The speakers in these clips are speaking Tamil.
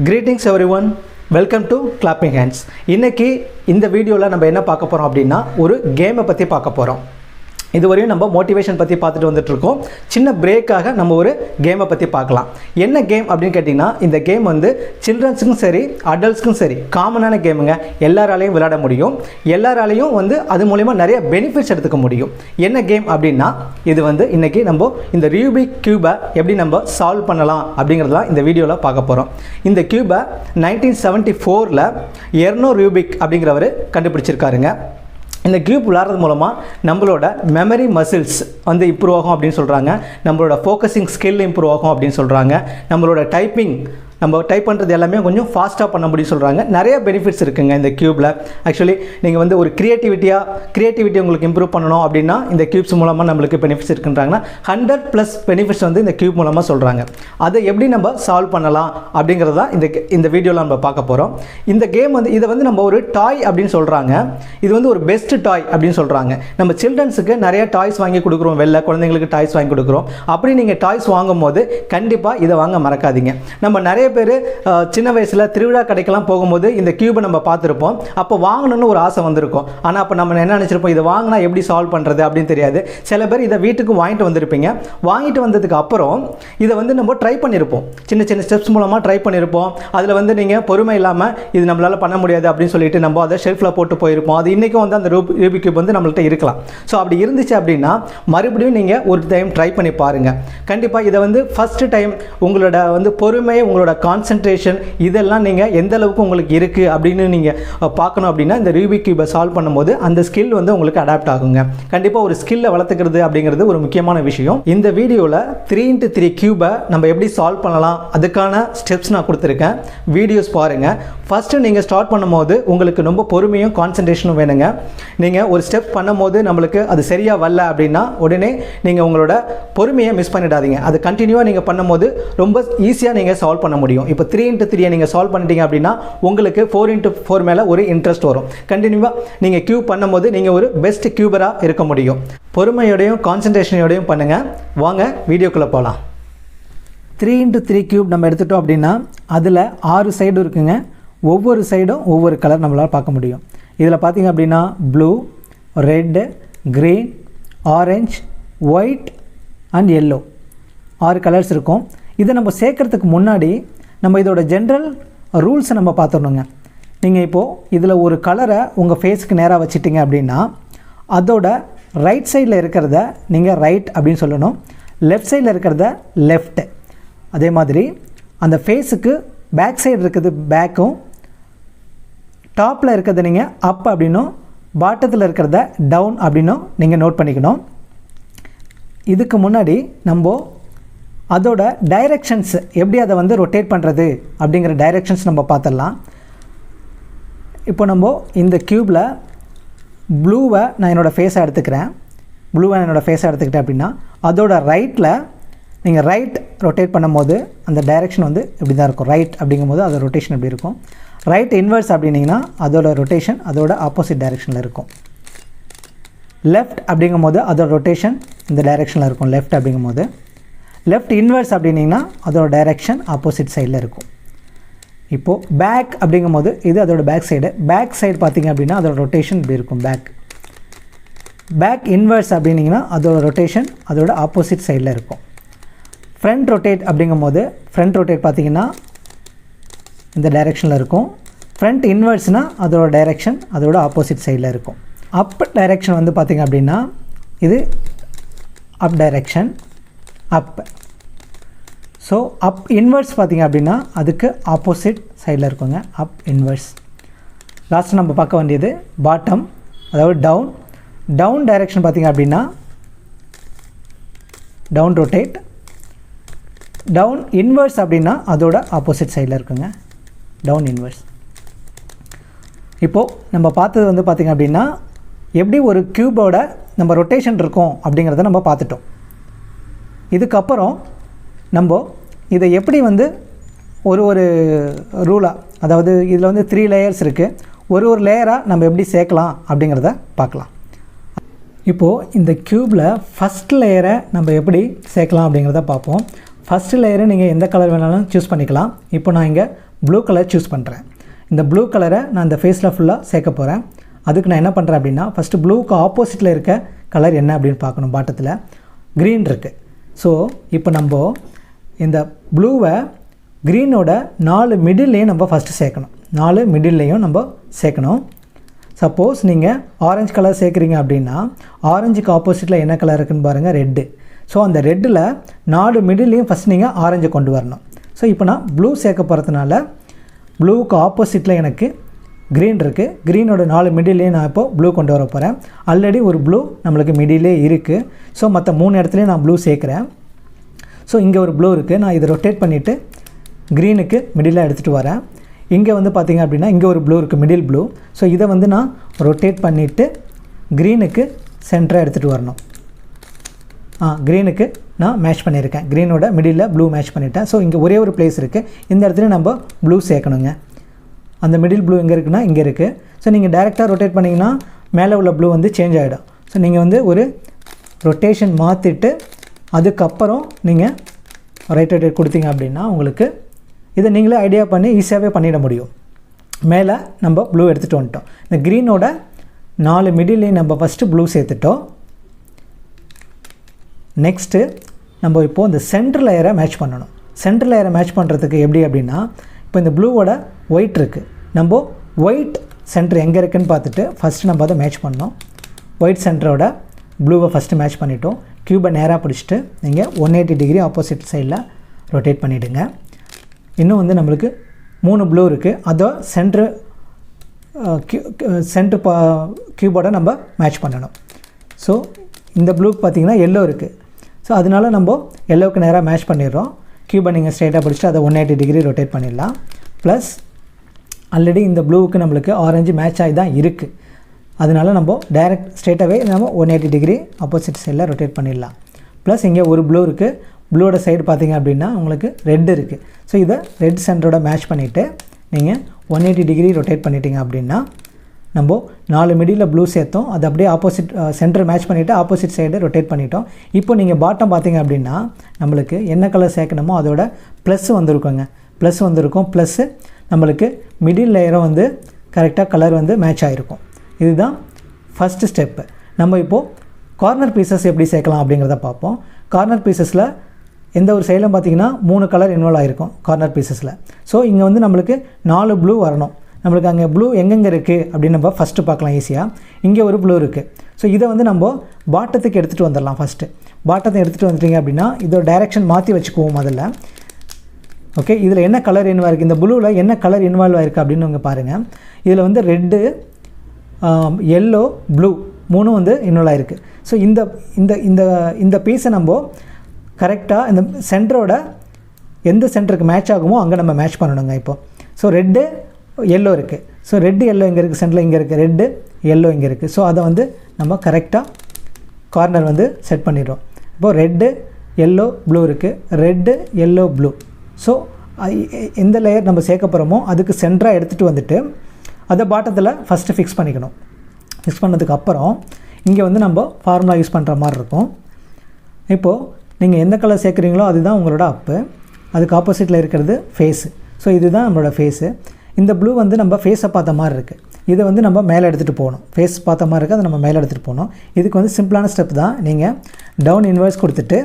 Greetings everyone, welcome to Clapping Hands. இன்னைக்கு இந்த வீடியோவில் நம்ம என்ன பார்க்க போகிறோம் அப்படின்னா ஒரு கேமை பற்றி பார்க்க போகிறோம். இதுவரையும் நம்ம மோட்டிவேஷன் பற்றி பார்த்துட்டு வந்துட்டுருக்கோம். சின்ன பிரேக்காக நம்ம ஒரு கேமை பற்றி பார்க்கலாம். என்ன கேம் அப்படின்னு கேட்டிங்கன்னா, இந்த கேம் வந்து சில்ட்ரன்ஸுக்கும் சரி அடல்ட்ஸ்க்கும் சரி காமனான கேமுங்க. எல்லாராலையும் விளையாட முடியும், எல்லாராலையும் வந்து அது மூலமா நிறைய பெனிஃபிட்ஸ் எடுத்துக்க முடியும். என்ன கேம் அப்படின்னா, இது வந்து இன்றைக்கி நம்ம இந்த ரூபிக் கியூபை எப்படி நம்ம சால்வ் பண்ணலாம் அப்படிங்கிறதெல்லாம் இந்த வீடியோவில் பார்க்க போகிறோம். இந்த கியூபை 1974 எர்னோ ரூபிக் அப்படிங்கிறவர் கண்டுபிடிச்சிருக்காருங்க. இந்த கியூப் விளையாடுறது மூலமாக நம்மளோட மெமரி மசில்ஸ் வந்து இம்ப்ரூவ் ஆகும் அப்படின்னு சொல்கிறாங்க. நம்மளோட ஃபோக்கஸிங் ஸ்கில் இம்ப்ரூவ் ஆகும் அப்படின்னு சொல்கிறாங்க. நம்மளோட டைப்பிங் நம்ம டைப் பண்ணுறது எல்லாமே கொஞ்சம் ஃபாஸ்ட்டாக பண்ண முடியும் சொல்கிறாங்க. நிறைய பெனிஃபிட்ஸ் இருக்குங்க இந்த கியூப்பில். ஆக்சுவலி நீங்கள் வந்து ஒரு கிரியேட்டிவிட்டி உங்களுக்கு இம்ப்ரூவ் பண்ணணும் அப்படின்னா இந்த கியூப்ஸ் மூலமாக நம்மளுக்கு பெனிஃபிட்ஸ் இருக்குன்றாங்கன்னா 100+ பெனிஃபிட்ஸ் வந்து இந்த கியூப் மூலமாக சொல்கிறாங்க. அதை எப்படி நம்ம சால்வ் பண்ணலாம் அப்படிங்கிறதா இந்த வீடியோவில் நம்ம பார்க்க போகிறோம். இந்த கேம் வந்து இதை வந்து நம்ம ஒரு டாய் அப்படின்னு சொல்கிறாங்க. இது வந்து ஒரு பெஸ்ட் டாய் அப்படின்னு சொல்கிறாங்க. நம்ம சில்ட்ரன்ஸுக்கு நிறைய டாய்ஸ் வாங்கி கொடுக்குறோம், வெளில குழந்தைங்களுக்கு டாய்ஸ் வாங்கி கொடுக்குறோம். அப்படி நீங்கள் டாய்ஸ் வாங்கும் போது கண்டிப்பாக இதை வாங்க மறக்காதீங்க. நம்ம நிறைய பேர் சின்ன வயசில் திருவிழா கடைக்கெல்லாம் போகும்போது இந்த கியூபை நம்ம பார்த்துருப்போம். அப்போ வாங்கணும்னு ஒரு ஆசை வந்திருக்கும். ஆனால் அப்போ நம்ம என்ன நினச்சிருப்போம், இதை வாங்கினா எப்படி சால்வ் பண்ணுறது அப்படின்னு தெரியாது. சில பேர் இதை வீட்டுக்கு வாங்கிட்டு வந்திருப்பீங்க. வாங்கிட்டு வந்ததுக்கு அப்புறம் இதை வந்து நம்ம ட்ரை பண்ணியிருப்போம். சின்ன சின்ன ஸ்டெப்ஸ் மூலமாக ட்ரை பண்ணியிருப்போம். அதில் வந்து நீங்கள் பொறுமை இல்லாமல் இது நம்மளால் பண்ண முடியாது அப்படின்னு சொல்லிட்டு நம்ம அதை ஷெல்ஃபில் போட்டு போயிருப்போம். அது இன்றைக்கும் வந்து அந்த ரூபிக் கியூப் வந்து நம்மள்கிட்ட இருக்கலாம். ஸோ அப்படி இருந்துச்சு அப்படின்னா மறுபடியும் நீங்கள் ஒரு டைம் ட்ரை பண்ணி பாருங்கள். கண்டிப்பாக இதை வந்து ஃபஸ்ட்டு டைம் உங்களோட வந்து பொறுமை, உங்களோட கான்சன்ட்ரேஷன் இதெல்லாம் நீங்கள் எந்த அளவுக்கு உங்களுக்கு இருக்குது அப்படின்னு நீங்கள் பார்க்கணும். அப்படின்னா இந்த ரூபிக் கியூபை சால்வ் பண்ணும்போது அந்த ஸ்கில் வந்து உங்களுக்கு அடாப்ட் ஆகுங்க. கண்டிப்பாக ஒரு ஸ்கில்லை வளர்த்துக்கிறது அப்படிங்கிறது ஒரு முக்கியமான விஷயம். இந்த வீடியோவில் 3x3 கியூபை நம்ம எப்படி சால்வ் பண்ணலாம் அதுக்கான ஸ்டெப்ஸ் நான் கொடுத்துருக்கேன். வீடியோஸ் பாருங்கள். ஃபஸ்ட்டு நீங்கள் ஸ்டார்ட் பண்ணும்போது உங்களுக்கு ரொம்ப பொறுமையும் கான்சன்ட்ரேஷனும் வேணுங்க. நீங்கள் ஒரு ஸ்டெப் பண்ணும்போது நம்மளுக்கு அது சரியாக வரல அப்படின்னா உடனே நீங்கள் உங்களோட பொறுமையை மிஸ் பண்ணிடாதீங்க. அது கண்டினியூவாக நீங்கள் பண்ணும்போது ரொம்ப ஈஸியாக நீங்கள் சால்வ் பண்ண முடியும். இப்போ 3x3 நீங்கள் சால்வ் பண்ணிட்டீங்க அப்படின்னா உங்களுக்கு 4x4 மேலே ஒரு இன்ட்ரெஸ்ட் வரும். கண்டினியூவாக நீங்கள் கியூப் பண்ணும்போது நீங்கள் ஒரு பெஸ்ட் கியூபராக இருக்க முடியும். பொறுமையோடையும் கான்சன்ட்ரேஷனோடையும் பண்ணுங்கள். வாங்க வீடியோக்குள்ளே போகலாம். 3x3 கியூப் நம்ம எடுத்துட்டோம் அப்படின்னா அதில் 6 சைடு இருக்குங்க. ஒவ்வொரு சைடும் ஒவ்வொரு கலர் நம்மளால் பார்க்க முடியும். இதில் பார்த்தீங்க அப்படின்னா blue, red, green, orange, white and yellow 6 colours இருக்கும். இதை நம்ம சேர்க்குறதுக்கு முன்னாடி நம்ம இதோட ஜென்ரல் ரூல்ஸை நம்ம பார்த்துடணுங்க. நீங்கள் இப்போது இதில் ஒரு கலரை உங்கள் ஃபேஸுக்கு நேராக வச்சிட்டிங்க அப்படின்னா அதோட ரைட் சைடில் இருக்கிறத நீங்கள் ரைட் அப்படின்னு சொல்லணும், லெஃப்ட் சைடில் இருக்கிறத லெஃப்ட். அதே மாதிரி அந்த ஃபேஸுக்கு பேக் சைடு இருக்கிறது பேக்கும், டாப்பில் இருக்கிறத நீங்கள் அப் அப்படின்னும், பாட்டத்தில் இருக்கிறத டவுன் அப்படின்னும் நீங்கள் நோட் பண்ணிக்கணும். இதுக்கு முன்னாடி நம்ம அதோட டைரெக்ஷன்ஸ் எப்படி அதை வந்து ரொட்டேட் பண்ணுறது அப்படிங்கிற டைரெக்ஷன்ஸ் நம்ம பார்த்துடலாம். இப்போ நம்ம இந்த க்யூப்பில் ப்ளூவை நான் என்னோடய ஃபேஸை எடுத்துக்கிறேன். எடுத்துக்கிட்டேன் அப்படின்னா அதோட ரைட்டில் நீங்கள் ரைட் ரொட்டேட் பண்ணும்போது அந்த டைரெக்ஷன் வந்து இப்படி தான் இருக்கும். ரைட் அப்படிங்கும்போது அதோட ரொட்டேஷன் எப்படி இருக்கும். ரைட் இன்வர்ஸ் அப்படின்னிங்கன்னா அதோட ரொட்டேஷன் அதோட ஆப்போசிட் டைரெக்ஷனில் இருக்கும். லெஃப்ட் அப்படிங்கும்போது அதோட ரொட்டேஷன் இந்த டைரெக்ஷனில் இருக்கும். லெஃப்ட் அப்படிங்கும்போது லெஃப்ட் இன்வர்ஸ் அப்படின்னிங்கன்னா அதோட டைரெக்ஷன் ஆப்போசிட் சைடில் இருக்கும். இப்போது பேக் அப்படிங்கும்போது இது அதோட பேக் சைடு பார்த்திங்க அப்படின்னா அதோட ரொட்டேஷன் இப்படி இருக்கும். பேக் இன்வர்ஸ் அப்படின்னிங்கன்னா அதோட ரொட்டேஷன் அதோட ஆப்போசிட் சைடில் இருக்கும். ஃப்ரண்ட் ரொட்டேட் அப்படிங்கும்போது ஃப்ரண்ட் ரொட்டேட் பார்த்திங்கன்னா இந்த டைரெக்ஷனில் இருக்கும். ஃப்ரண்ட் இன்வர்ஸ்னால் அதோட டைரெக்ஷன் அதோட ஆப்போசிட் சைடில் இருக்கும். அப் டைரெக்ஷன் வந்து பார்த்திங்க அப்படின்னா இது அப் டைரெக்ஷன் அப். ஸோ அப் இன்வர்ஸ் பார்த்திங்க அப்படின்னா அதுக்கு ஆப்போசிட் சைடில் இருக்குங்க. அப் இன்வர்ஸ். லாஸ்ட்டு நம்ம பார்க்க வேண்டியது பாட்டம், அதாவது டவுன் டைரெக்ஷன் பார்த்திங்க அப்படின்னா டவுன் ரொட்டேட். டவுன் இன்வர்ஸ் அப்படின்னா அதோட ஆப்போசிட் சைடில் இருக்குங்க. Down inverse. இப்போது நம்ம பார்த்தது வந்து பார்த்திங்க அப்படின்னா எப்படி ஒரு க்யூபோட நம்ம ரொட்டேஷன் இருக்கும் அப்படிங்கிறத நம்ம பார்த்துட்டோம். இதுக்கப்புறம் நம்ம இதை எப்படி வந்து ஒரு ரூலாக, அதாவது இதில் வந்து 3 லேயர்ஸ் இருக்குது, ஒரு லேயராக நம்ம எப்படி சேர்க்கலாம் அப்படிங்கிறத பார்க்கலாம். இப்போது இந்த க்யூப்பில் ஃபஸ்ட் லேயரை நம்ம எப்படி சேர்க்கலாம் அப்படிங்கிறத பார்ப்போம். ஃபஸ்ட்டு லேயரை நீங்கள் எந்த கலர் வேணாலும் சூஸ் பண்ணிக்கலாம். இப்போ நான் இங்கே ப்ளூ கலர் சூஸ் பண்ணுறேன். இந்த ப்ளூ கலரை நான் இந்த ஃபேஸில் ஃபுல்லாக சேர்க்க போகிறேன். அதுக்கு நான் என்ன பண்ணுறேன் அப்படின்னா, ஃபஸ்ட்டு ப்ளூவுக்கு ஆப்போசிட்டில் இருக்க கலர் என்ன அப்படின்னு பார்க்கணும். பாட்டத்தில் க்ரீன் இருக்குது. ஸோ இப்போ நம்ம இந்த ப்ளூவை க்ரீனோட 4 மிடில்லையும் நம்ம ஃபஸ்ட்டு சேர்க்கணும். 4 மிடில்லையும் நம்ம சேர்க்கணும். சப்போஸ் நீங்கள் ஆரஞ்சு கலர் சேர்க்குறீங்க அப்படின்னா, ஆரஞ்சுக்கு ஆப்போசிட்டில் என்ன கலர் இருக்குதுன்னு பாருங்கள், ரெட்டு. ஸோ அந்த ரெட்டில் 4 மிடில்லையும் ஃபஸ்ட் நீங்கள் ஆரஞ்சை கொண்டு வரணும். ஸோ இப்போ நான் ப்ளூ சேர்க்க போகிறதுனால ப்ளூவுக்கு ஆப்போசிட்டில் எனக்கு க்ரீன் இருக்குது. க்ரீனோட 4 மிடில்லையும் நான் இப்போது ப்ளூ கொண்டு வர போகிறேன். ஆல்ரெடி ஒரு ப்ளூ நம்மளுக்கு மிடிலே இருக்குது. ஸோ மற்ற 3 இடத்துலையும் நான் ப்ளூ சேர்க்குறேன். ஸோ இங்கே ஒரு ப்ளூ இருக்குது. நான் இதை ரொட்டேட் பண்ணிவிட்டு க்ரீனுக்கு மிடிலாக எடுத்துகிட்டு வரேன். இங்கே வந்து பார்த்திங்க அப்படின்னா இங்கே ஒரு ப்ளூ இருக்குது, மிடில் ப்ளூ. ஸோ இதை வந்து நான் ரொட்டேட் பண்ணிவிட்டு க்ரீனுக்கு சென்டராக எடுத்துகிட்டு வரணும். க்ரீனுக்கு நான் மேட்ச் பண்ணியிருக்கேன். க்ரீனோட மிடில் ப்ளூ மேட்ச் பண்ணிட்டேன். ஸோ இங்கே ஒரே ஒரு பிளேஸ் இருக்குது. இந்த இடத்துல நம்ம ப்ளூ சேர்க்கணுங்க. அந்த மிடில் ப்ளூ எங்கே இருக்குன்னா இங்கே இருக்குது. ஸோ நீங்கள் டைரெக்டாக ரொட்டேட் பண்ணிங்கன்னா மேலே உள்ள ப்ளூ வந்து சேஞ்ச் ஆகிடும். ஸோ நீங்கள் வந்து ஒரு ரொட்டேஷன் மாற்றிட்டு அதுக்கப்புறம் நீங்கள் ரைட் ரொட்டேட் கொடுத்தீங்க அப்படின்னா உங்களுக்கு இதை நீங்களே ஐடியா பண்ணி ஈஸியாகவே பண்ணிட முடியும். மேலே நம்ம ப்ளூ எடுத்துகிட்டு வந்துட்டோம். இந்த க்ரீனோட 4 மிடில்லையும் நம்ம ஃபஸ்ட்டு ப்ளூ சேர்த்துட்டோம். நெக்ஸ்ட்டு நம்ம இப்போது இந்த சென்டர் லேயரை மேட்ச் பண்ணணும். சென்டர் லேயரை மேட்ச் பண்ணுறதுக்கு எப்படி அப்படின்னா, இப்போ இந்த ப்ளூவோட ஒயிட் இருக்குது. நம்ம ஒயிட் சென்டர் எங்கே இருக்குதுன்னு பார்த்துட்டு ஃபஸ்ட்டு நம்ம அதை மேட்ச் பண்ணோம். ஒயிட் சென்டரோட ப்ளூவை ஃபஸ்ட்டு மேட்ச் பண்ணிவிட்டோம். க்யூபை நேராக பிடிச்சிட்டு நீங்கள் 180 டிகிரி ஆப்போசிட் சைடில் ரொட்டேட் பண்ணிவிடுங்க. இன்னும் வந்து நம்மளுக்கு 3 ப்ளூ இருக்குது. அதை சென்ட்ரு க்யூபோட நம்ம மேட்ச் பண்ணணும். ஸோ இந்த ப்ளூக்கு பார்த்திங்கன்னா எல்லோ இருக்குது. ஸோ அதனால நம்ம எல்லோவுக்கு நேராக மேட்ச் பண்ணிடுறோம். க்யூபை நீங்கள் ஸ்ட்ரைட்டாக பிடிச்சிட்டு அதை 180 டிகிரி ரொட்டேட் பண்ணிடலாம். ப்ளஸ் ஆல்ரெடி இந்த ப்ளூவுக்கு நம்மளுக்கு ஆரஞ்சு மேட்ச் ஆகி தான் இருக்குது. அதனால நம்ம டைரெக்ட் ஸ்ட்ரைட்டாகவே நம்ம 180 டிகிரி ஆப்போசிட் சைடில் ரொட்டேட் பண்ணிடலாம். ப்ளஸ் இங்கே ஒரு ப்ளூ இருக்குது. ப்ளூவோட சைடு பார்த்திங்க அப்படின்னா உங்களுக்கு ரெட் இருக்குது. ஸோ இதை ரெட் சென்டரோட மேட்ச் பண்ணிவிட்டு நீங்கள் 180 டிகிரி ரொட்டேட் பண்ணிட்டீங்க அப்படின்னா நம்ம 4 மிடில் ப்ளூ சேர்த்தோம். அது அப்படியே ஆப்போசிட் சென்டர் மேட்ச் பண்ணிவிட்டு ஆப்போசிட் சைடு ரொட்டேட் பண்ணிட்டோம். இப்போ நீங்கள் பாட்டம் பார்த்திங்க அப்படின்னா நம்மளுக்கு என்ன கலர் சேர்க்கணுமோ அதோட ப்ளஸ் வந்திருக்குங்க. ப்ளஸ் வந்திருக்கும். ப்ளஸ்ஸு நம்மளுக்கு மிடில் லேயரும் வந்து கரெக்டாக கலர் வந்து மேட்ச் ஆகிருக்கும். இதுதான் ஃபஸ்ட்டு ஸ்டெப்பு. நம்ம இப்போது கார்னர் பீசஸ் எப்படி சேர்க்கலாம் அப்படிங்கிறத பார்ப்போம். கார்னர் பீசஸில் எந்த ஒரு சைடிலும் பார்த்திங்கன்னா 3 கலர் இன்வால்வ் ஆகிருக்கும் கார்னர் பீசஸில். ஸோ இங்கே வந்து நம்மளுக்கு 4 ப்ளூ வரணும். நம்மளுக்கு அங்கே ப்ளூ எங்கெங்கே இருக்குது அப்படின்னு நம்ம ஃபஸ்ட்டு பார்க்கலாம் ஈஸியாக. இங்கே ஒரு ப்ளூ இருக்குது. ஸோ இதை வந்து நம்ம பாட்டத்துக்கு எடுத்துகிட்டு வந்துடலாம். ஃபஸ்ட்டு பாட்டத்தை எடுத்துகிட்டு வந்துட்டீங்க அப்படின்னா இதோட டைரெக்ஷன் மாற்றி வச்சுக்குவோம் முதல்ல. ஓகே, இதில் என்ன கலர் இன்வால்வ் இருக்குது, இந்த ப்ளூவில் என்ன கலர் இன்வால்வ் ஆகிருக்கு அப்படின்னு நீங்கள் பாருங்கள். இதில் வந்து ரெட்டு, எல்லோ, ப்ளூ 3 வந்து இன்வால்வ் ஆகிருக்கு. ஸோ இந்த இந்த இந்த இந்த பீஸை நம்ம கரெக்டாக இந்த சென்டரோட எந்த சென்டருக்கு மேட்ச் ஆகுமோ அங்கே நம்ம மேட்ச் பண்ணணுங்க. இப்போது ஸோ ரெட்டு எல்லோ இருக்குது. ஸோ ரெட்டு எல்லோ இங்கே இருக்குது, சென்டரில் இங்கே இருக்குது, ரெட்டு எல்லோ இங்கே இருக்குது. ஸோ அதை வந்து நம்ம கரெக்டாக கார்னர் வந்து செட் பண்ணிடுறோம். இப்போது ரெட்டு எல்லோ ப்ளூ இருக்குது, ரெட்டு எல்லோ ப்ளூ. ஸோ எந்த லேயர் நம்ம சேர்க்க போகிறோமோ அதுக்கு சென்டராக எடுத்துகிட்டு வந்துட்டு அதை பாட்டத்தில் ஃபஸ்ட்டு ஃபிக்ஸ் பண்ணிக்கணும். ஃபிக்ஸ் பண்ணதுக்கப்புறம் இங்கே வந்து நம்ம ஃபார்முலா யூஸ் பண்ணுற மாதிரி இருக்கும். இப்போது நீங்கள் எந்த கலர் சேர்க்குறீங்களோ அதுதான் உங்களோட அப்பு. அதுக்கு ஆப்போசிட்டில் இருக்கிறது ஃபேஸு. ஸோ இதுதான் நம்மளோட ஃபேஸு. இந்த ப்ளூ வந்து நம்ம ஃபேஸை பார்த்த மாதிரி இருக்குது. இதை வந்து நம்ம மேலே எடுத்துகிட்டு போகணும். ஃபேஸ் பார்த்த மாதிரி இருக்குது, அதை நம்ம மேலே எடுத்துகிட்டு போகணும். இதுக்கு வந்து சிம்பிளான ஸ்டெப் தான். நீங்கள் டவுன் இன்வெர்ஸ் கொடுத்துட்டு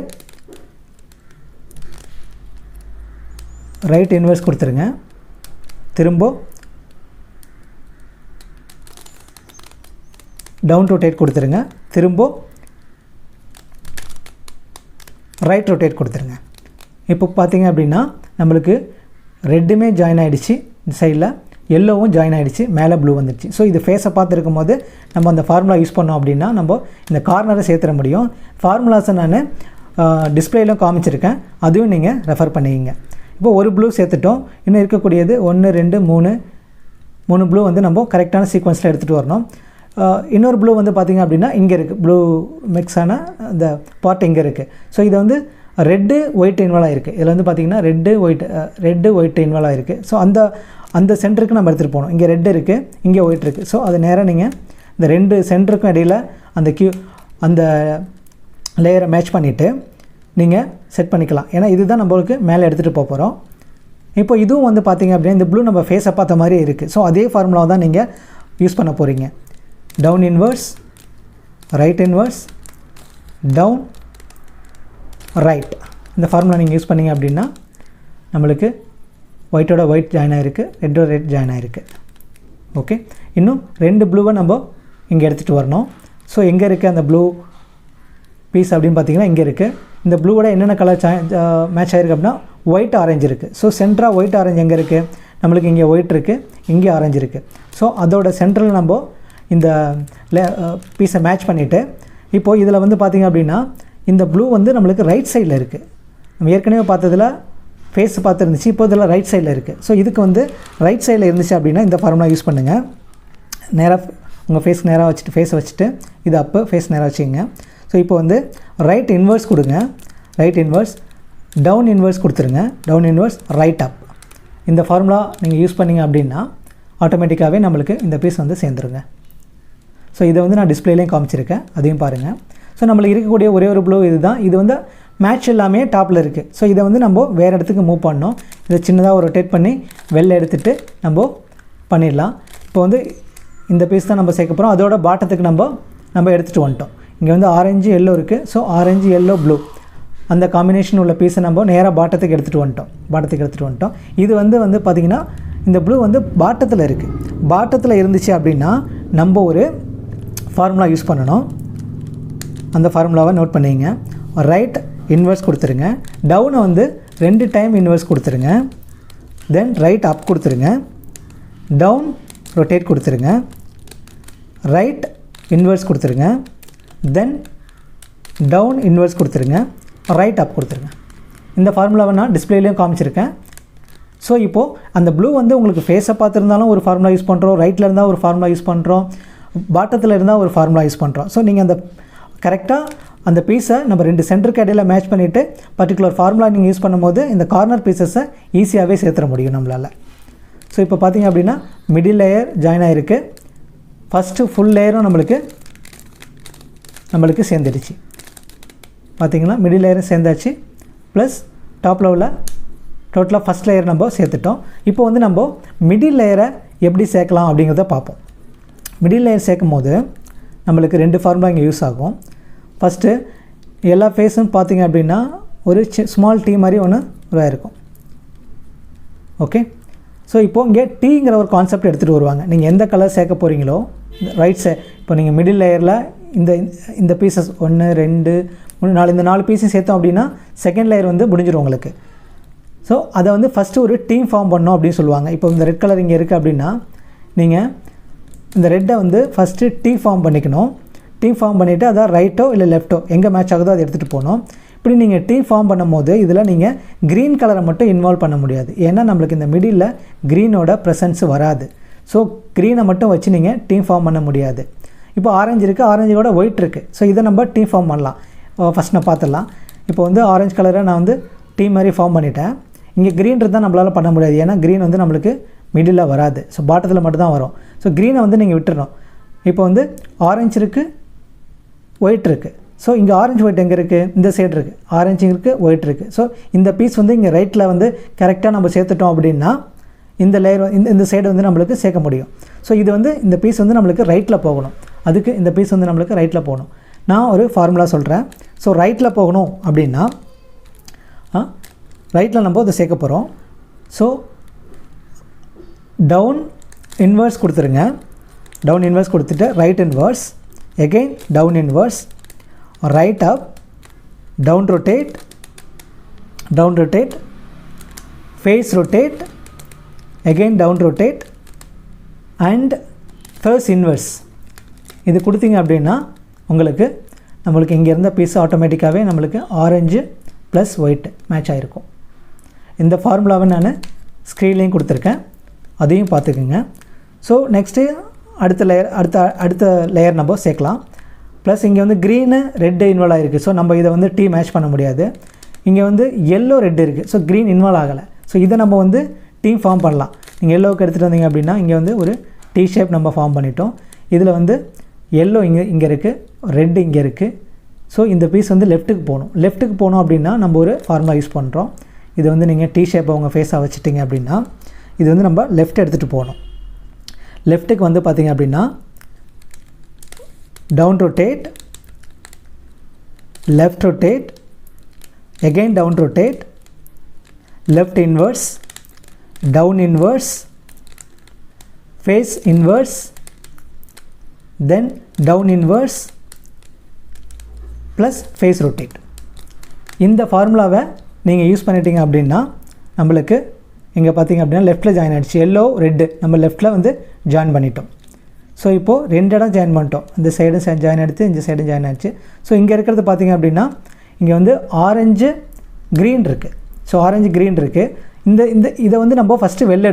ரைட் இன்வெர்ஸ் கொடுத்துருங்க. திரும்ப டவுன் ரொட்டேட் கொடுத்துருங்க. திரும்ப ரைட் ரொட்டேட் கொடுத்துருங்க. இப்போ பார்த்தீங்க அப்படின்னா நம்மளுக்கு ரெட்டுமே ஜாயின் ஆகிடுச்சு, இந்த சைடில் எல்லோவும் ஜாயின் ஆகிடுச்சு, மேலே ப்ளூ வந்துடுச்சு. ஸோ இது ஃபேஸை பார்த்துருக்கும் போது நம்ம அந்த ஃபார்முலா யூஸ் பண்ணோம் அப்படின்னா நம்ம இந்த கார்னரை சேர்த்துட முடியும். ஃபார்முலாஸை நான் டிஸ்பிளேலும் காமிச்சிருக்கேன், அதுவும் நீங்கள் ரெஃபர் பண்ணிக்கிங்க. இப்போ ஒரு ப்ளூ சேர்த்துட்டோம். இன்னும் இருக்கக்கூடியது 1 2 3 ப்ளூ வந்து நம்ம கரெக்டான சீக்வன்ஸில் எடுத்துகிட்டு வரணும். இன்னொரு ப்ளூ வந்து பார்த்திங்க அப்படின்னா இங்கே இருக்குது, ப்ளூ மிக்ஸான இந்த பார்ட் இங்கே இருக்குது. ஸோ இது வந்து ரெட்டு ஒயிட் இன்வால்வ் ஆகிருக்கு. இதில் வந்து பார்த்திங்கன்னா ரெட்டு ஒயிட் இன்வால்வ் ஆகிருக்கு. ஸோ அந்த சென்டருக்கு நம்ம எடுத்துகிட்டு போகணும். இங்கே ரெட்டு இருக்குது, இங்கே ஒயிட் இருக்குது. ஸோ அது நேராக நீங்கள் இந்த 2 சென்டருக்கும் இடையில் அந்த லேயரை மேட்ச் பண்ணிவிட்டு நீங்கள் செட் பண்ணிக்கலாம். ஏன்னா இதுதான் நம்மளுக்கு மேலே எடுத்துகிட்டு போக போகிறோம். இப்போ இதுவும் வந்து பார்த்திங்க அப்படின்னா இந்த ப்ளூ நம்ம ஃபேஸை பார்த்த மாதிரியே இருக்குது. ஸோ அதே ஃபார்முலாவை தான் நீங்கள் யூஸ் பண்ண போகிறீங்க. Down inverse, right inverse, down, right. இந்த ஃபார்முலா நீங்கள் யூஸ் பண்ணிங்க அப்படின்னா நம்மளுக்கு ஒயிட்டோட ஒயிட் ஜாயின் ஆகிருக்கு, ரெட்டோட ரெட் ஜாயின் ஆகிருக்கு. ஓகே, இன்னும் 2 ப்ளூவை நம்ம இங்கே எடுத்துகிட்டு வரணும். ஸோ எங்கே இருக்குது அந்த ப்ளூ பீஸ் அப்படின்னு பார்த்தீங்கன்னா இங்கே இருக்குது. இந்த ப்ளூவோட என்னென்ன கலர் மேட்ச் ஆகிருக்கு அப்படின்னா ஒயிட் ஆரஞ்சு இருக்குது. ஸோ சென்டராக ஒயிட் ஆரஞ்சு எங்கே இருக்குது? நம்மளுக்கு இங்கே ஒயிட் இருக்குது, இங்கே ஆரஞ்சு இருக்குது. ஸோ அதோட சென்டரில் நம்ம இந்த பீஸை மேட்ச் பண்ணிவிட்டு இப்போது இதில் வந்து பார்த்திங்க அப்படின்னா இந்த ப்ளூ வந்து நம்மளுக்கு ரைட் சைடில் இருக்குது. நம்ம ஏற்கனவே பார்த்ததில் ஃபேஸ் பார்த்துருந்துச்சு, இப்போ இதில் ரைட் சைடில் இருக்குது. ஸோ இதுக்கு வந்து ரைட் சைடில் இருந்துச்சு அப்படின்னா இந்த ஃபார்முலா யூஸ் பண்ணுங்கள். நேராக உங்கள் ஃபேஸ்க்கு நேராக வச்சுட்டு ஃபேஸை வச்சுட்டு இது அப்பு, ஃபேஸ் நேராக வச்சுக்கோங்க. ஸோ இப்போ வந்து ரைட் இன்வர்ஸ் கொடுங்க, ரைட் இன்வர்ஸ், டவுன் இன்வர்ஸ் கொடுத்துருங்க, டவுன் இன்வர்ஸ், ரைட் அப். இந்த ஃபார்முலா நீங்கள் யூஸ் பண்ணிங்க அப்படின்னா ஆட்டோமேட்டிக்காகவே நம்மளுக்கு இந்த பீஸ் வந்து சேர்ந்துருங்க. ஸோ இதை வந்து நான் டிஸ்பிளேலையும் காமிச்சிருக்கேன், அதையும் பாருங்கள். ஸோ நம்மளுக்கு இருக்கக்கூடிய ஒரே ஒரு ப்ளூ இது தான். இது வந்து மேட்ச் எல்லாமே டாப்பில் இருக்குது. ஸோ இதை வந்து நம்ம வேறு இடத்துக்கு மூவ் பண்ணோம். இதை சின்னதாக ஒரு ரொட்டேட் பண்ணி வெளில எடுத்துகிட்டு நம்ம பண்ணிடலாம். இப்போ வந்து இந்த பீஸ் தான் நம்ம சேர்க்க போகிறோம். அதோட பாட்டத்துக்கு நம்ம எடுத்துகிட்டு வந்துட்டோம். இங்கே வந்து ஆரஞ்சு எல்லோ இருக்குது. ஸோ ஆரஞ்சு எல்லோ ப்ளூ அந்த காம்பினேஷன் உள்ள பீஸை நம்ம நேராக பாட்டத்துக்கு எடுத்துகிட்டு வந்துட்டோம். இது வந்து பார்த்திங்கன்னா இந்த ப்ளூ வந்து பாட்டத்தில் இருக்குது. பாட்டத்தில் இருந்துச்சு அப்படின்னா நம்ம ஒரு ஃபார்முலா யூஸ் பண்ணணும். அந்த ஃபார்முலாவை நோட் பண்ணிங்க. ரைட் இன்வர்ஸ் கொடுத்துருங்க, டவுனை வந்து 2 டைம் இன்வர்ஸ் கொடுத்துருங்க, தென் ரைட் அப் கொடுத்துருங்க, டவுன் ரொட்டேட் கொடுத்துருங்க, ரைட் இன்வர்ஸ் கொடுத்துருங்க, தென் டவுன் இன்வர்ஸ் கொடுத்துருங்க, ரைட் அப் கொடுத்துருங்க. இந்த ஃபார்முலாவை நான் டிஸ்பிளேலையும் காமிச்சிருக்கேன். ஸோ இப்போது அந்த ப்ளூ வந்து உங்களுக்கு ஃபேஸை பார்த்துருந்தாலும் ஒரு ஃபார்முலா யூஸ் பண்ணுறோம், ரைட்டில் இருந்தால் ஒரு ஃபார்முலா யூஸ் பண்ணுறோம், பாட்டத்தில் இருந்தால் ஒரு ஃபார்முலா யூஸ் பண்ணுறோம். ஸோ நீங்கள் அந்த கரெக்டாக அந்த பீஸை நம்ம 2 சென்டருக்கு இடையில் மேட்ச் பண்ணிவிட்டு பர்டிகுலர் ஃபார்முலா நீங்கள் யூஸ் பண்ணும்போது இந்த கார்னர் பீசஸை ஈஸியாகவே சேர்த்துற முடியும் நம்மளால். ஸோ இப்போ பார்த்திங்க அப்படின்னா மிடில் லேயர் ஜாயின் ஆகிருக்கு. ஃபஸ்ட்டு ஃபுல் லேயரும் நம்மளுக்கு சேர்ந்துடுச்சு. பார்த்திங்கன்னா மிடில் லேயரும் சேர்ந்தாச்சு, ப்ளஸ் டாப்பில் உள்ள டோட்டலாக ஃபஸ்ட் லேயர் நம்ம சேர்த்துட்டோம். இப்போ வந்து நம்ம மிடில் லேயரை எப்படி சேர்க்கலாம் அப்படிங்கிறத பார்ப்போம். மிடில் லேயர் சேர்க்கும் போது நம்மளுக்கு 2 ஃபார்முலா இங்கே யூஸ் ஆகும். ஃபஸ்ட்டு எல்லா ஃபேஸும் பார்த்திங்க அப்படின்னா ஒரு ஸ்மால் டீ மாதிரி ஒன்று இருக்கும். ஓகே, ஸோ இப்போது இங்கே டீங்கிற ஒரு கான்செப்ட் எடுத்துகிட்டு வருவாங்க. நீங்கள் எந்த கலர் சேர்க்க போகிறீங்களோ ரைட் இப்போ நீங்கள் மிடில் லேயரில் இந்த பீசஸ் 1 2 3 4 இந்த 4 பீஸையும் சேர்த்தோம் அப்படின்னா செகண்ட் லேயர் வந்து முடிஞ்சிடும் உங்களுக்கு. ஸோ அதை வந்து ஃபஸ்ட்டு ஒரு டீம் ஃபார்ம் பண்ணோம் அப்படின்னு சொல்லுவாங்க. இப்போ இந்த ரெட் கலர் இங்கே இருக்குது அப்படின்னா நீங்கள் இந்த ரெட்டை வந்து ஃபஸ்ட்டு டீ ஃபார்ம் பண்ணிக்கணும். டீ ஃபார்ம் பண்ணிவிட்டு அதான் ரைட்டோ இல்லை லெஃப்ட்டோ எங்கே மேட்ச் ஆகுதோ அதை எடுத்துகிட்டு போகணும். இப்படி நீங்கள் டீ ஃபார்ம் பண்ணும்போது இதில் நீங்கள் க்ரீன் கலரை மட்டும் இன்வால்வ் பண்ண முடியாது. ஏன்னா நம்மளுக்கு இந்த மிடில் க்ரீனோட ப்ரெசன்ஸ் வராது. ஸோ க்ரீனை மட்டும் வச்சு நீங்கள் டீ ஃபார்ம் பண்ண முடியாது. இப்போ ஆரஞ்சு இருக்குது, ஆரஞ்சோட ஒயிட் இருக்குது. ஸோ இதை நம்ம டீ ஃபார்ம் பண்ணலாம். ஃபஸ்ட் நான் பார்த்துடலாம். இப்போ வந்து ஆரஞ்சு கலரை நான் வந்து டீ மாதிரி ஃபார்ம் பண்ணிட்டேன். இங்கே க்ரீன் இருந்தால் நம்மளால் பண்ண முடியாது. ஏன்னா க்ரீன் வந்து நம்மளுக்கு மிடில் வராது. ஸோ பாட்டத்தில் மட்டும் தான் வரும். ஸோ க்ரீனை வந்து நீங்கள் விட்டுறணும். இப்போ வந்து ஆரஞ்சு இருக்குது, ஒயிட் இருக்குது. ஸோ இங்கே ஆரஞ்சு ஒயிட் எங்கே இருக்குது? இந்த சைடு இருக்குது. ஆரஞ்சு இருக்குது, ஒயிட் இருக்குது. ஸோ இந்த பீஸ் வந்து இங்கே ரைட்டில் வந்து கரெக்டாக நம்ம சேர்த்துட்டோம் அப்படின்னா இந்த லேயர் இந்த சைடு வந்து நம்மளுக்கு சேர்க்க முடியும். ஸோ இது வந்து இந்த பீஸ் வந்து நம்மளுக்கு ரைட்டில் போகணும். அதுக்கு இந்த பீஸ் வந்து நம்மளுக்கு ரைட்டில் போகணும். நான் ஒரு ஃபார்முலா சொல்கிறேன். ஸோ ரைட்டில் போகணும் அப்படின்னா ரைட்டில் நம்ம இதை சேர்க்க போகிறோம். ஸோ டவுன் இன்வர்ஸ் கொடுத்துருங்க. டவுன் இன்வர்ஸ் கொடுத்துட்டு right inverse, again down inverse, right up, down rotate, face rotate, again down rotate and first inverse. இது கொடுத்தீங்க அப்படின்னா நம்மளுக்கு இங்கே இருந்த பீஸ் ஆட்டோமேட்டிக்காகவே நம்மளுக்கு ஆரஞ்சு ப்ளஸ் ஒயிட் மேட்ச் ஆகிருக்கும். இந்த ஃபார்முலாவை நான் ஸ்க்ரீன்லேயும் கொடுத்துருக்கேன், அதையும் பார்த்துக்குங்க. ஸோ நெக்ஸ்ட்டு அடுத்த லேயர் நம்ம சேர்க்கலாம். ப்ளஸ் இங்கே வந்து க்ரீனு ரெட்டு இன்வால்வ் ஆகிருக்கு. ஸோ நம்ம இதை வந்து டீ மேட்ச் பண்ண முடியாது. இங்கே வந்து எல்லோ ரெட் இருக்குது. ஸோ க்ரீன் இன்வால்வ் ஆகலை. ஸோ இதை நம்ம வந்து டீம் ஃபார்ம் பண்ணலாம். நீங்கள் எல்லோவுக்கு எடுத்துகிட்டு வந்தீங்க அப்படின்னா இங்கே வந்து ஒரு டீ ஷேப் நம்ம ஃபார்ம் பண்ணிட்டோம். இதில் வந்து எல்லோ இங்கே இருக்குது, ரெட்டு இங்கே இருக்குது. ஸோ இந்த பீஸ் வந்து லெஃப்ட்டுக்கு போகணும் அப்படின்னா நம்ம ஒரு ஃபார்முலா யூஸ் பண்ணுறோம். இது வந்து நீங்கள் டி ஷேப்பை உங்கள் ஃபேஸாக வச்சுட்டிங்க அப்படின்னா இது வந்து நம்ம லெஃப்ட் எடுத்துகிட்டு போகணும். லெஃப்ட்டுக்கு வந்து பார்த்திங்க அப்படின்னா down rotate, left rotate, again down rotate, left inverse, down inverse, face inverse, then down inverse plus face rotate. இந்த ஃபார்முலாவை நீங்கள் யூஸ் பண்ணிட்டீங்க அப்படின்னா நம்மளுக்கு இங்கே பார்த்தீங்க அப்படின்னா லெஃப்ட்டில் ஜாயின் ஆகிடுச்சு. எல்லோ ரெட்டு நம்ம லெஃப்ட்டில் வந்து ஜாயின் பண்ணிட்டோம். ஸோ இப்போது 2 இடம் ஜாயின் பண்ணிட்டோம். இந்த சைடும் ஜாயின் ஆகிடுச்சு, இந்த சைடும் ஜாயின் ஆகிடுச்சு. ஸோ இங்கே இருக்கிறது பார்த்தீங்க அப்படின்னா இங்கே வந்து ஆரஞ்சு க்ரீன் இருக்குது. ஸோ ஆரஞ்சு க்ரீன் இருக்குது. இதை வந்து நம்ம ஃபஸ்ட்டு வெளில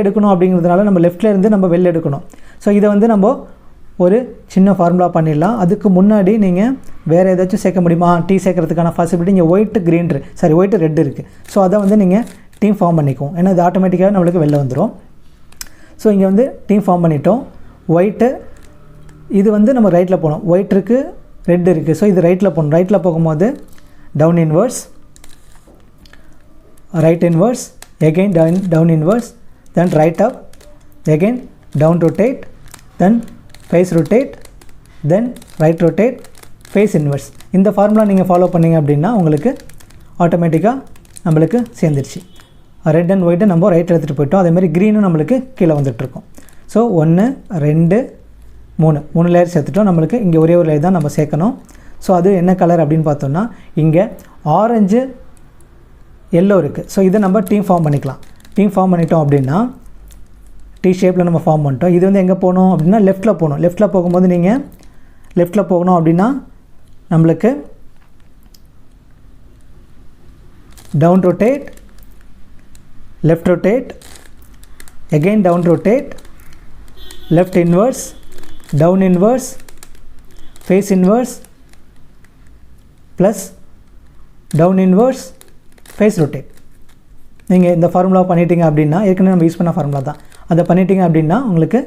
எடுக்கணும் அப்படிங்கிறதுனால நம்ம லெஃப்ட்டில் இருந்து நம்ம வெளில எடுக்கணும். ஸோ இதை வந்து நம்ம ஒரு சின்ன ஃபார்முலா பண்ணிடலாம். அதுக்கு முன்னாடி நீங்கள் வேறு ஏதாச்சும் சேர்க்க முடியுமா? டீ சேர்க்கறதுக்கான பாசிபிலிட்டி இங்கே ஒயிட்டு ரெட் இருக்குது. ஸோ அதை வந்து நீங்கள் டீம் ஃபார்ம் பண்ணிக்குவோம். ஏன்னா இது ஆட்டோமேட்டிக்காக நம்மளுக்கு வெளில வந்துடும். ஸோ இங்கே வந்து டீம் ஃபார்ம் பண்ணிட்டோம். ஒயிட்டு இது வந்து நம்ம ரைட்டில் போகணும். ஒயிட் இருக்குது, ரெட் இருக்குது. ஸோ இது ரைட்டில் போகணும். ரைட்டில் போகும்போது down inverse, right inverse, again down inverse, then right up, again down rotate, then face rotate, then right rotate, face inverse. இந்த ஃபார்முலா நீங்கள் ஃபாலோ பண்ணிங்க அப்படின்னா உங்களுக்கு ஆட்டோமேட்டிக்காக நம்மளுக்கு சேர்ந்துருச்சு. ரெட் அண்ட் ஒயிட்டு நம்ம ரைட் எடுத்துகிட்டு போயிட்டோம். அதேமாதிரி க்ரீனும் நம்மளுக்கு கீழே வந்துட்டுருக்கோம். ஸோ 1 2 3 லேயர் சேர்த்துட்டோம். நம்மளுக்கு இங்கே ஒரே ஒரு லேயர் தான் நம்ம சேர்க்கணும். ஸோ அது என்ன கலர் அப்படின்னு பார்த்தோம்னா இங்கே ஆரஞ்சு எல்லோ இருக்குது. ஸோ இதை நம்ம டீம் ஃபார்ம் பண்ணிக்கலாம். டீம் ஃபார்ம் பண்ணிட்டோம் அப்படின்னா டி ஷேப்பில் நம்ம ஃபார்ம் பண்ணிட்டோம். இது வந்து எங்கே போகணும் அப்படின்னா லெஃப்ட்டில் போகணும். லெஃப்ட்டில் போகும்போது நீங்கள் லெஃப்ட்டில் போகணும் அப்படின்னா நம்மளுக்கு down rotate, left rotate, again down rotate, left inverse, down inverse, face inverse plus down inverse, face rotate. நீங்கள் இந்த ஃபார்முலா பண்ணிட்டீங்க அப்படின்னா ஏற்கனவே நம்ம யூஸ் பண்ண ஃபார்முலா தான். அதை பண்ணிட்டீங்க அப்படின்னா உங்களுக்கு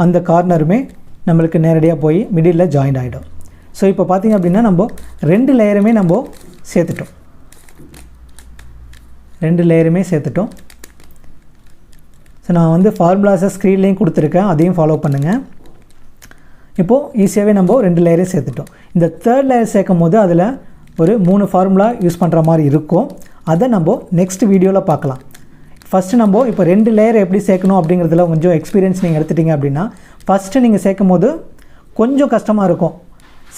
அந்த கார்னருமே நம்மளுக்கு நேரடியாக போய் மிடில் ஜாயின் ஆகிடும். ஸோ இப்போ பார்த்தீங்க அப்படின்னா நம்ம 2 லேயருமே நம்ம சேர்த்துட்டோம். 2 லேயருமே சேர்த்துட்டோம். ஸோ நான் வந்து ஃபார்முலாஸை ஸ்க்ரீன்லேயும் கொடுத்துருக்கேன், அதையும் ஃபாலோ பண்ணுங்கள். இப்போது ஈஸியாகவே நம்ம 2 லேயரையும் சேர்த்துட்டோம். இந்த 3rd லேயர் சேர்க்கும் போது அதில் ஒரு 3 ஃபார்முலா யூஸ் பண்ணுற மாதிரி இருக்கும். அதை நம்ம நெக்ஸ்ட் வீடியோவில் பார்க்கலாம். ஃபஸ்ட்டு நம்ம இப்போ 2 லேயர் எப்படி சேர்க்கணும் அப்படிங்கிறதுல கொஞ்சம் எக்ஸ்பீரியன்ஸ் நீங்கள் எடுத்துட்டிங்க அப்படின்னா ஃபஸ்ட்டு நீங்கள் சேர்க்கும் போது கொஞ்சம் கஷ்டமாக இருக்கும்.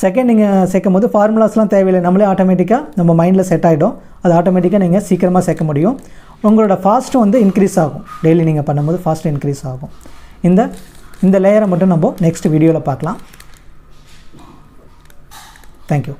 செகண்ட் நீங்கள் சேர்க்கும் போது ஃபார்முலாஸ்லாம் தேவையில்லை, நம்மளே ஆட்டோமேட்டிக்காக நம்ம மைண்டில் செட் ஆகிடும். அது ஆட்டோமேட்டிக்காக நீங்கள் சீக்கிரமாக சேர்க்க முடியும். உங்களோட ஃபாஸ்ட்டும் வந்து இன்க்ரீஸ் ஆகும். டெய்லி நீங்கள் பண்ணும்போது ஃபாஸ்ட்டு இன்க்ரீஸ் ஆகும். இந்த லேயரை மட்டும் நம்ம நெக்ஸ்ட் வீடியோவில் பார்க்கலாம். தேங்க்யூ.